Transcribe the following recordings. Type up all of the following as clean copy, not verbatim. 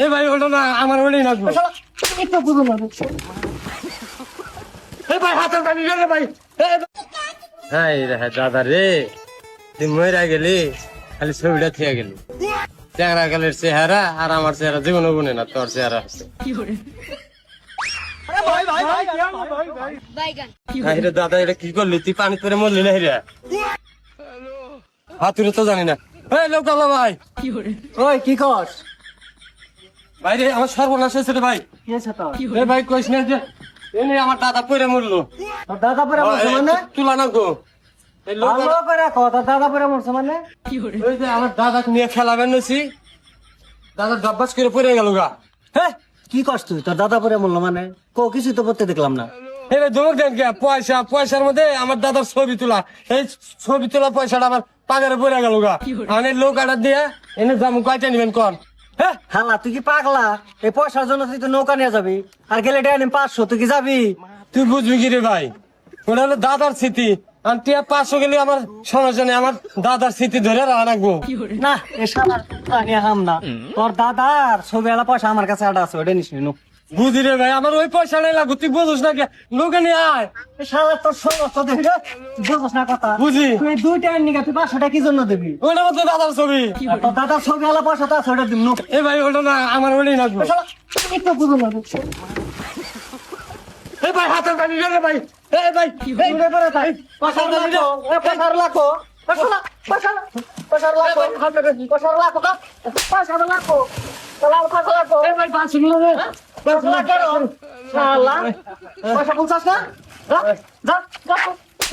এ ভাই ওটা না আমার ওটাই লাগবে একটু বুঝো না এ ভাই হাতের পানি রে ভাই হ্যাঁ রে দাদা রে তুই মরে গেলি খালি ছবিটা থেকে গেলি চেহারা গেলের চেহারা আর আমার চেহারা জীবনে গুনে না তোর চেহারা আছে রে দাদা এটা কি করলি তুই পানি করে মরলি না রে হাতুরে তো জানি না এই লোক আল্লাহ ভাই ওই কি কস ভাই রে আমার সর্বনাশ হয়েছে রে ভাই কি আছে তোর এ ভাই কইস না যে এনে আমার দাদা পড়ে মরলো তোর দাদা পরে মরছে মানে তুলা না গো এই লোক ভালো করে কো তোর দাদা পরে মরছে মানে ওই যে আমার দাদাকে নিয়ে খেলাবেন নছি দাদা ডব্বাস করে পড়ে গেল গা হ্যাঁ কি কস তুই তোর দাদা পরে মরলো মানে কো কিছু তো করতে দেখলাম না এবার দৌড় দেন কে পয়সার মধ্যে আমার দাদার ছবি তোলা এই ছবি তোলা পয়সাটা আমার পাগারে পড়ে গেল গা মানে লোক আটার দিয়ে এনে যাবো কয়টা নিবেন কর হ্যাঁ হালা তুই কি পাগলা এই পয়সার জন্য তুই তো নৌকা নিয়ে যাবি আর গেলে এটা আনিম 500 তুই কি যাবি তুই বুঝবি কি রে ভাই ওটা হলো দাদার স্মৃতি আর টিয়া 500 গেলে আমার সমস্যা নেই আমার দাদার স্মৃতি ধরে রাখবো না এ শালা নিয়ে হাম না তোর দাদার ছবি আলা পয়সা আমার কাছে আটা আছে ওটা নিস নি বুঝি রে ভাই আমার ওই পয়সা নাই লাগো তুই বুঝোস না কে লোকে নিয়ে আয় এ শালা তোর সমস্ত দেখি রে বুঝছ না কথা বুঝি তুই 2টা নিগা তুই 500 টাকা কি জন্য দিবি ওটা মতো দাদার ছবি আর তোর দাদার ছবি আলা পয়সা তো আছে ওটা দিম এ ভাই ওটা না আমার ওটাই লাগবে একটু বুঝো না এ ভাই হাতের পানি রে ভাই এ ভাই এই রে পরে তাই পয়সার লাখো পয়সার লাখো পয়সার পয়সার লাখো পয়সার লাখো কা পয়সার লাখো শালা পয়সা লাখো এ ভাই 500 কিলো রে পয়সা লাখো শালা পয়সা বলছাস না যা যা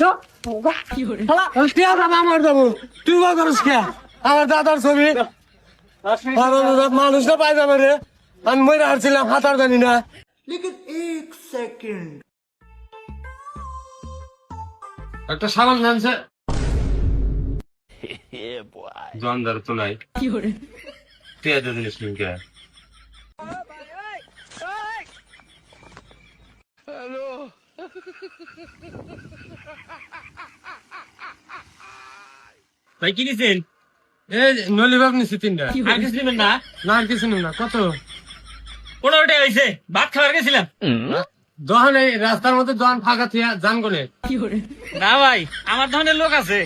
যা শালা টিয়া দাদা আমার যাবো তুই বা করস কে আমার দাদার ছবি আর মানুষ না পাই যাবে রে আমি মরে হারছিলাম হাতার জানি না একটা সাবান জানছে জন্দার তো নাই টিয়া দিয়ে দিলিস কে ভাই কি নিছেন? এই নলি বাপ নিছি 3টা আর কিছু নিবেন না? না আর কিছু নিব না কত 15 টাকা হয়েছে, ভাত খাবার গেছিলাম। দোকান এই রাস্তার মধ্যে দোকান ফাঁকা থিয়া যান কোনে না ভাই, আমার ধরনের লোক আছে।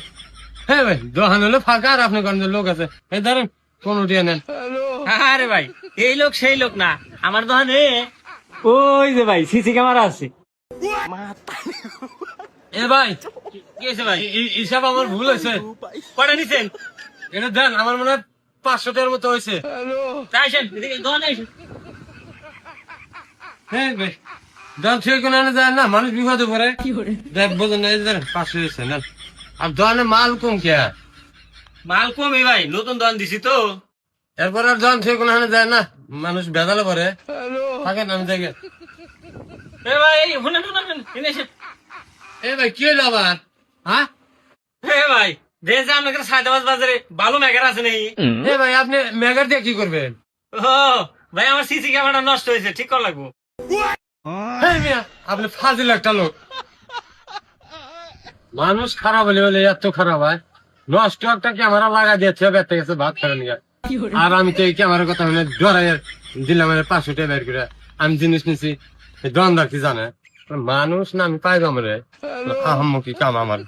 হ্যাঁ ভাই দোকান হলো ফাঁকা আর আপনি কোন লোক আছে এই ধরেন 15 টিয়া নেন আরে ভাই, এই লোক সেই লোক না, আমার দোকানে ওই যে ভাই সিসি ক্যামেরা আছে। এ ভাই কি হয়েছে ভাই? হিসাব আমার ভুল হয়েছে কটা নিছেন? এটা দেন আমার মনে হয় 500 টাকার মতো হয়েছে তা আসেন, এদিকে দোকানে আসেন। হ্যাঁ ভাই দোকান থেকে কোনো আনা যায় না মানুষ বিপদে পড়ে দেখ বোঝেন না এই ধরেন 500 হয়েছে না আর দোকানে মাল কম কে মাল কমে ভাই, নতুন দোকান দিছি তো। এরপর আর দোকান থেকে কোনো আনা যায় না মানুষ বেদালে পড়ে থাকেন আমি দেখে এ ভাই, এই শুনেন শুনেন শুনেন, এদিকে আসেন। এ ভাই কি হইলো আবার হ্যাঁ এ ভাই, দেখছে আপনাদের সাইদাবাদ বাজারে ভালো মেঘার আছে নাকি? এ ভাই আপনি মেগার দিয়ে কি করবেন ও ভাই, আমার সিসি ক্যামেরা নষ্ট হয়েছে, ঠিক করা লাগবো। এই মিয়া আপনি ফাজিল একটা লোক মানুষ খারাপ হলে বলে এত খারাপ হয় নষ্ট একটা ক্যামেরা লাগা দিয়েছে বেতে গেছে ভাত খাবেন গা আর আমি তো এই ক্যামেরার কথা মানে ডরাই দিলাম 500 টাকা বের করে আমি জিনিস নিছি দোকানদার কি জানে মানুষ না আমি পাই যাম রে আহম্মকি কাম আমার